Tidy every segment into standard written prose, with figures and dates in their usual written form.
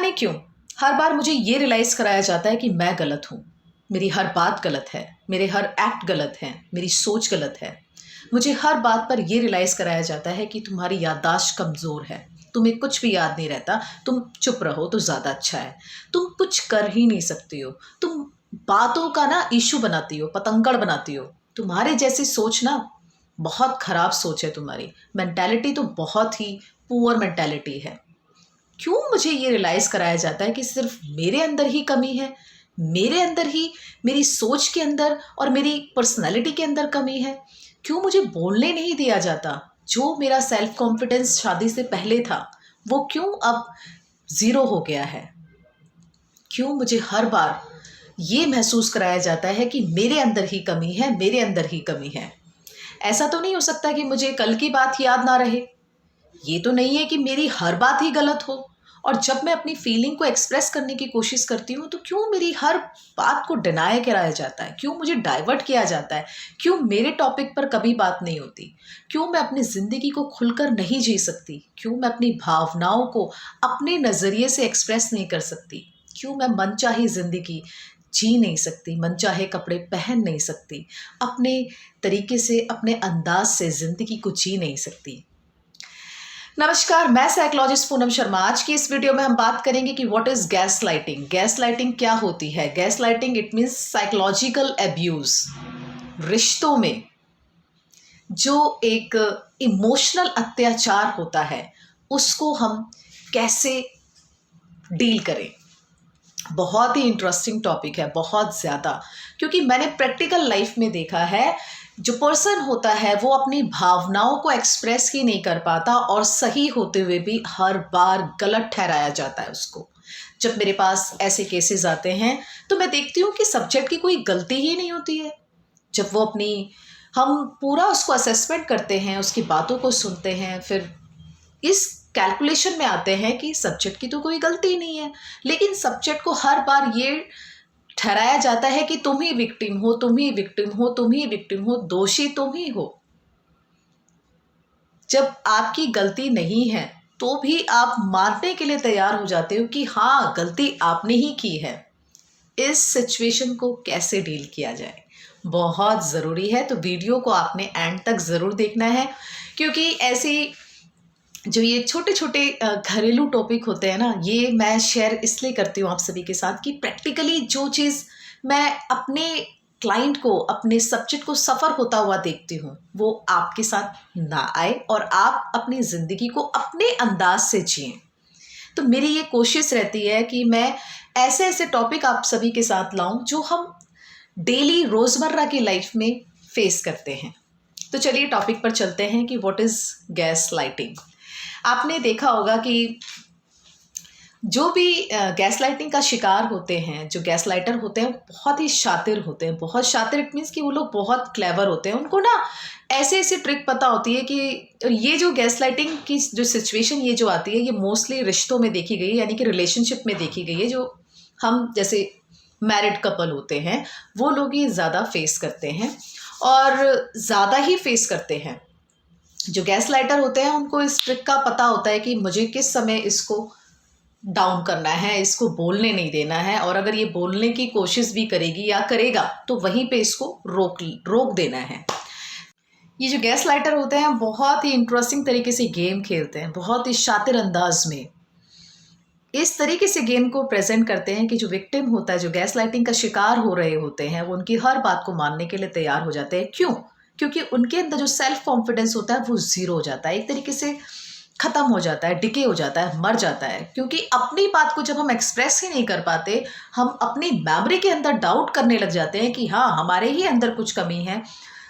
नहीं क्यों हर बार मुझे ये रियलाइज़ कराया जाता है कि मैं गलत हूँ, मेरी हर बात गलत है, मेरे हर एक्ट गलत हैं, मेरी सोच गलत है। मुझे हर बात पर ये रियलाइज़ कराया जाता है कि तुम्हारी याददाश्त कमज़ोर है, तुम्हें कुछ भी याद नहीं रहता, तुम चुप रहो तो ज़्यादा अच्छा है, तुम कुछ कर ही नहीं सकती हो, तुम बातों का ना इशू बनाती हो, पतंगड़ बनाती हो। तुम्हारे जैसी सोच ना बहुत ख़राब सोच है, तुम्हारी मेंटालिटी तो बहुत ही पुअर मेंटालिटी है। क्यों मुझे ये रियलाइज़ कराया जाता है कि सिर्फ मेरे अंदर ही कमी है, मेरे अंदर ही, मेरी सोच के अंदर और मेरी पर्सनैलिटी के अंदर कमी है? क्यों मुझे बोलने नहीं दिया जाता? जो मेरा सेल्फ कॉन्फिडेंस शादी से पहले था, वो क्यों अब ज़ीरो हो गया है? क्यों मुझे हर बार ये महसूस कराया जाता है कि मेरे अंदर ही कमी है, मेरे अंदर ही कमी है? ऐसा तो नहीं हो सकता कि मुझे कल की बात याद ना रहे। ये तो नहीं है कि मेरी हर बात ही गलत हो। और जब मैं अपनी फीलिंग को एक्सप्रेस करने की कोशिश करती हूँ तो क्यों मेरी हर बात को डिनाई कराया जाता है? क्यों मुझे डाइवर्ट किया जाता है? क्यों मेरे टॉपिक पर कभी बात नहीं होती? क्यों मैं अपनी ज़िंदगी को खुलकर नहीं जी सकती? क्यों मैं अपनी भावनाओं को अपने नज़रिए से एक्सप्रेस नहीं कर सकती? क्यों मैं मनचाही ज़िंदगी जी नहीं सकती, मनचाहे कपड़े पहन नहीं सकती, अपने तरीके से, अपने अंदाज से ज़िंदगी को जी नहीं सकती? नमस्कार, मैं साइकोलॉजिस्ट पूनम शर्मा। आज की इस वीडियो में हम बात करेंगे कि what is gas lighting. Gas lighting क्या होती है? Gas lighting it means psychological abuse. रिश्तों में जो एक इमोशनल अत्याचार होता है उसको हम कैसे डील करें। बहुत ही इंटरेस्टिंग टॉपिक है, बहुत ज़्यादा, क्योंकि मैंने प्रैक्टिकल लाइफ में देखा है जो पर्सन होता है वो अपनी भावनाओं को एक्सप्रेस ही नहीं कर पाता और सही होते हुए भी हर बार गलत ठहराया जाता है उसको। जब मेरे पास ऐसे केसेस आते हैं तो मैं देखती हूँ कि सब्जेक्ट की कोई गलती ही नहीं होती है। जब वो अपनी, हम पूरा उसको असेसमेंट करते हैं, उसकी बातों को सुनते हैं, फिर इस कैलकुलेशन में आते हैं कि सब्जेक्ट की तो कोई गलती नहीं है, लेकिन सब्जेक्ट को हर बार ये ठहराया जाता है कि तुम ही विक्टिम हो, तुम ही विक्टिम हो, तुम ही विक्टिम हो, दोषी तुम ही हो। जब आपकी गलती नहीं है तो भी आप मानने के लिए तैयार हो जाते हो कि हाँ, गलती आपने ही की है। इस सिचुएशन को कैसे डील किया जाए, बहुत ज़रूरी है। तो वीडियो को आपने एंड तक ज़रूर देखना है, क्योंकि ऐसी जो ये छोटे छोटे घरेलू टॉपिक होते हैं ना, ये मैं शेयर इसलिए करती हूँ आप सभी के साथ कि प्रैक्टिकली जो चीज़ मैं अपने क्लाइंट को, अपने सब्जेक्ट को सफ़र होता हुआ देखती हूँ, वो आपके साथ ना आए और आप अपनी ज़िंदगी को अपने अंदाज से जिएं। तो मेरी ये कोशिश रहती है कि मैं ऐसे ऐसे टॉपिक आप सभी के साथ लाऊं जो हम डेली रोज़मर्रा की लाइफ में फेस करते हैं। तो चलिए टॉपिक पर चलते हैं कि व्हाट इज़ गैस लाइटिंग। आपने देखा होगा कि जो भी गैस लाइटिंग का शिकार होते हैं, जो गैस लाइटर होते हैं, बहुत ही शातिर होते हैं। बहुत शातिर इट मीन्स कि वो लोग बहुत क्लेवर होते हैं। उनको ना ऐसे ऐसे ट्रिक पता होती है कि ये जो गैस लाइटिंग की जो सिचुएशन ये जो आती है, ये मोस्टली रिश्तों में देखी गई है, यानी कि रिलेशनशिप में देखी गई है। जो हम जैसे मैरिड कपल होते हैं वो लोग ये ज़्यादा फेस करते हैं और ज़्यादा ही फेस करते हैं। जो गैस लाइटर होते हैं उनको इस ट्रिक का पता होता है कि मुझे किस समय इसको डाउन करना है, इसको बोलने नहीं देना है, और अगर ये बोलने की कोशिश भी करेगी या करेगा तो वहीं पे इसको रोक देना है। ये जो गैस लाइटर होते हैं बहुत ही इंटरेस्टिंग तरीके से गेम खेलते हैं, बहुत ही शातिर अंदाज में इस तरीके से गेम को प्रेजेंट करते हैं कि जो विक्टिम होता है, जो गैस लाइटिंग का शिकार हो रहे होते हैं, वो उनकी हर बात को मानने के लिए तैयार हो जाते हैं। क्यों? क्योंकि उनके अंदर जो सेल्फ कॉन्फिडेंस होता है वो ज़ीरो हो जाता है, एक तरीके से ख़त्म हो जाता है, डिके हो जाता है, मर जाता है। क्योंकि अपनी बात को जब हम एक्सप्रेस ही नहीं कर पाते, हम अपनी मेमोरी के अंदर डाउट करने लग जाते हैं कि हाँ, हमारे ही अंदर कुछ कमी है।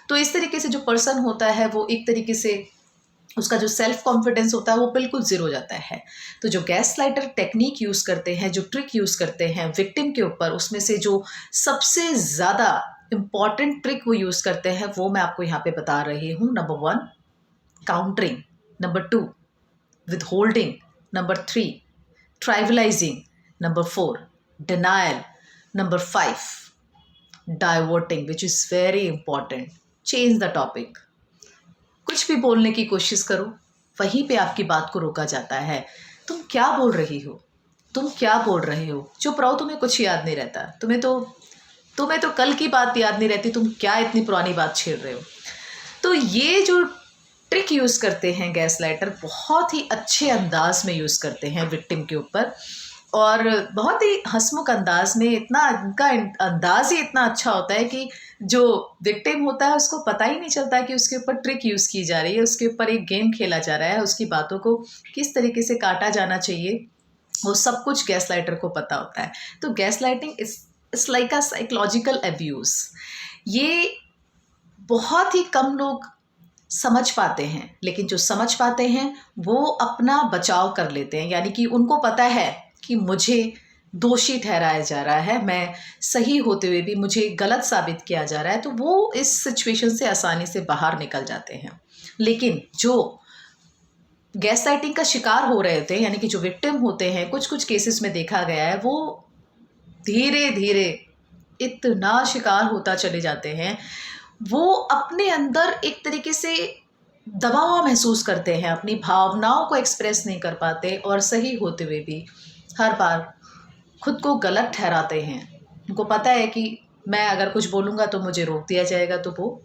तो इस तरीके से जो पर्सन होता है वो एक तरीके से उसका जो सेल्फ कॉन्फिडेंस होता है वो बिल्कुल ज़ीरो हो जाता है। तो जो गैस लाइटर टेक्निक यूज़ करते हैं, जो ट्रिक यूज़ करते हैं विक्टिम के ऊपर, उसमें से जो सबसे ज़्यादा इम्पॉर्टेंट ट्रिक वो यूज़ करते हैं वो मैं आपको यहाँ पे बता रही हूँ। Number 1 countering, number 2 withholding, number 3 trivializing, number 4 denial, number 5 diverting, which is very important, change the topic। कुछ भी बोलने की कोशिश करो, वहीं पे आपकी बात को रोका जाता है। तुम क्या बोल रही हो? तुम क्या बोल रहे हो, चुप रहो, तुम्हें कुछ याद नहीं रहता, तुम्हें तो कल की बात याद नहीं रहती, तुम क्या इतनी पुरानी बात छेड़ रहे हो। तो ये जो ट्रिक यूज़ करते हैं गैस लाइटर, बहुत ही अच्छे अंदाज में यूज़ करते हैं विक्टिम के ऊपर, और बहुत ही हंसमुख अंदाज में। इतना इनका अंदाज ही इतना अच्छा होता है कि जो विक्टिम होता है उसको पता ही नहीं चलता कि उसके ऊपर ट्रिक यूज़ की जा रही है, उसके ऊपर एक गेम खेला जा रहा है, उसकी बातों को किस तरीके से काटा जाना चाहिए वो सब कुछ गैस लाइटर को पता होता है। तो gas lighting it's like a psychological abuse. ये बहुत ही कम लोग समझ पाते हैं, लेकिन जो समझ पाते हैं वो अपना बचाव कर लेते हैं, यानी कि उनको पता है कि मुझे दोषी ठहराया जा रहा है, मैं सही होते हुए भी मुझे गलत साबित किया जा रहा है, तो वो इस सिचुएशन से आसानी से बाहर निकल जाते हैं। लेकिन जो गैस लाइटिंग का शिकार हो रहे होते हैं, यानी कि जो विक्टिम होते हैं, कुछ कुछ केसेस में देखा गया है, वो धीरे धीरे इतना शिकार होता चले जाते हैं, वो अपने अंदर एक तरीके से दबाव महसूस करते हैं, अपनी भावनाओं को एक्सप्रेस नहीं कर पाते, और सही होते हुए भी हर बार खुद को गलत ठहराते हैं। उनको पता है कि मैं अगर कुछ बोलूँगा तो मुझे रोक दिया जाएगा, तो वो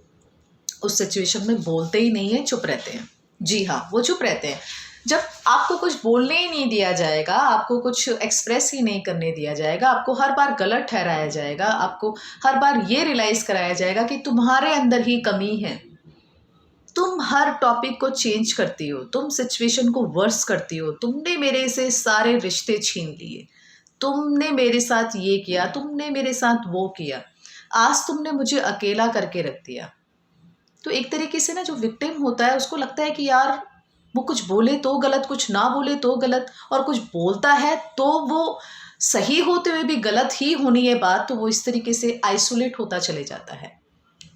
उस सिचुएशन में बोलते ही नहीं हैं, चुप रहते हैं। जी हाँ, वो चुप रहते हैं। जब आपको कुछ बोलने ही नहीं दिया जाएगा, आपको कुछ एक्सप्रेस ही नहीं करने दिया जाएगा, आपको हर बार गलत ठहराया जाएगा, आपको हर बार ये रियलाइज़ कराया जाएगा कि तुम्हारे अंदर ही कमी है, तुम हर टॉपिक को चेंज करती हो, तुम सिचुएशन को वर्स करती हो, तुमने मेरे से सारे रिश्ते छीन लिए, तुमने मेरे साथ ये किया, तुमने मेरे साथ वो किया, आज तुमने मुझे अकेला करके रख दिया। तो एक तरीके से ना जो विक्टिम होता है उसको लगता है कि यार वो कुछ बोले तो गलत, कुछ ना बोले तो गलत, और कुछ बोलता है तो वो सही होते हुए भी गलत ही होनी है बात, तो वो इस तरीके से आइसोलेट होता चले जाता है।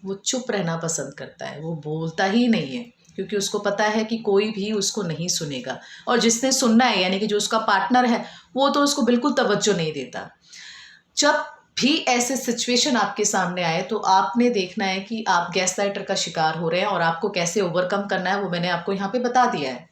वो चुप रहना पसंद करता है, वो बोलता ही नहीं है, क्योंकि उसको पता है कि कोई भी उसको नहीं सुनेगा, और जिसने सुनना है यानी कि जो उसका पार्टनर है वो तो उसको बिल्कुल तवज्जो नहीं देता। जब भी ऐसे सिचुएशन आपके सामने आए तो आपने देखना है कि आप गैस लाइटर का शिकार हो रहे हैं, और आपको कैसे ओवरकम करना है वो मैंने आपको यहाँ पे बता दिया है।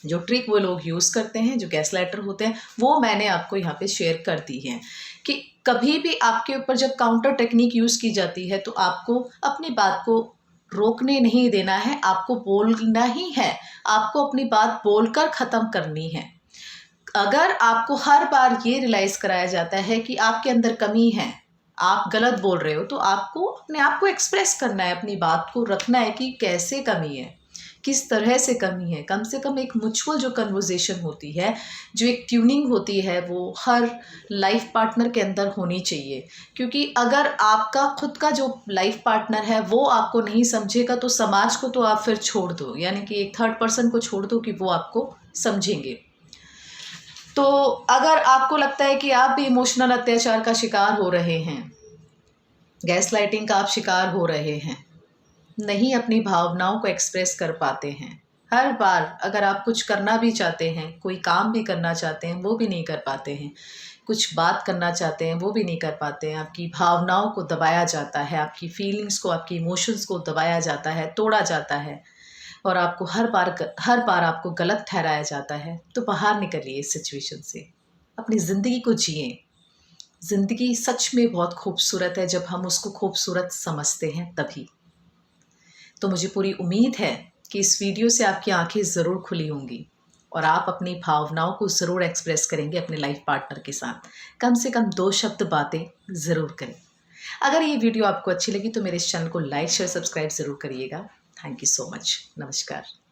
जो ट्रिक वो लोग यूज़ करते हैं, जो गैस लाइटर होते हैं, वो मैंने आपको यहाँ पे शेयर कर दी है कि कभी भी आपके ऊपर जब काउंटर टेक्निक यूज़ की जाती है तो आपको अपनी बात को रोकने नहीं देना है, आपको बोलना ही है, आपको अपनी बात बोलकर ख़त्म करनी है। अगर आपको हर बार ये रियलाइज़ कराया जाता है कि आपके अंदर कमी है, आप गलत बोल रहे हो, तो आपको अपने आप को एक्सप्रेस करना है, अपनी बात को रखना है कि कैसे कमी है, किस तरह से कमी है। कम से कम एक म्यूचुअल जो कन्वर्सेशन होती है, जो एक ट्यूनिंग होती है, वो हर लाइफ पार्टनर के अंदर होनी चाहिए। क्योंकि अगर आपका खुद का जो लाइफ पार्टनर है वो आपको नहीं समझेगा तो समाज को तो आप फिर छोड़ दो, यानी कि एक थर्ड पर्सन को छोड़ दो कि वो आपको समझेंगे। तो अगर आपको लगता है कि आप भी इमोशनल अत्याचार का शिकार हो रहे हैं, गैस लाइटिंग का आप शिकार हो रहे हैं, नहीं अपनी भावनाओं को एक्सप्रेस कर पाते हैं, हर बार अगर आप कुछ करना भी चाहते हैं, कोई काम भी करना चाहते हैं, वो भी नहीं कर पाते हैं, कुछ बात करना चाहते हैं वो भी नहीं कर पाते हैं, आपकी भावनाओं को दबाया जाता है, आपकी फीलिंग्स को, आपकी इमोशंस को दबाया जाता है, तोड़ा जाता है, और आपको हर बार आपको गलत ठहराया जाता है, तो बाहर निकलिए इस सिचुएशन से, अपनी ज़िंदगी को जिए। ज़िंदगी सच में बहुत खूबसूरत है जब हम उसको खूबसूरत समझते हैं तभी। तो मुझे पूरी उम्मीद है कि इस वीडियो से आपकी आंखें ज़रूर खुली होंगी, और आप अपनी भावनाओं को ज़रूर एक्सप्रेस करेंगे अपने लाइफ पार्टनर के साथ। कम से कम 2 शब्द बातें ज़रूर करें। अगर ये वीडियो आपको अच्छी लगी तो मेरे इस चैनल को लाइक, शेयर, सब्सक्राइब ज़रूर करिएगा। Thank you so much. नमस्कार।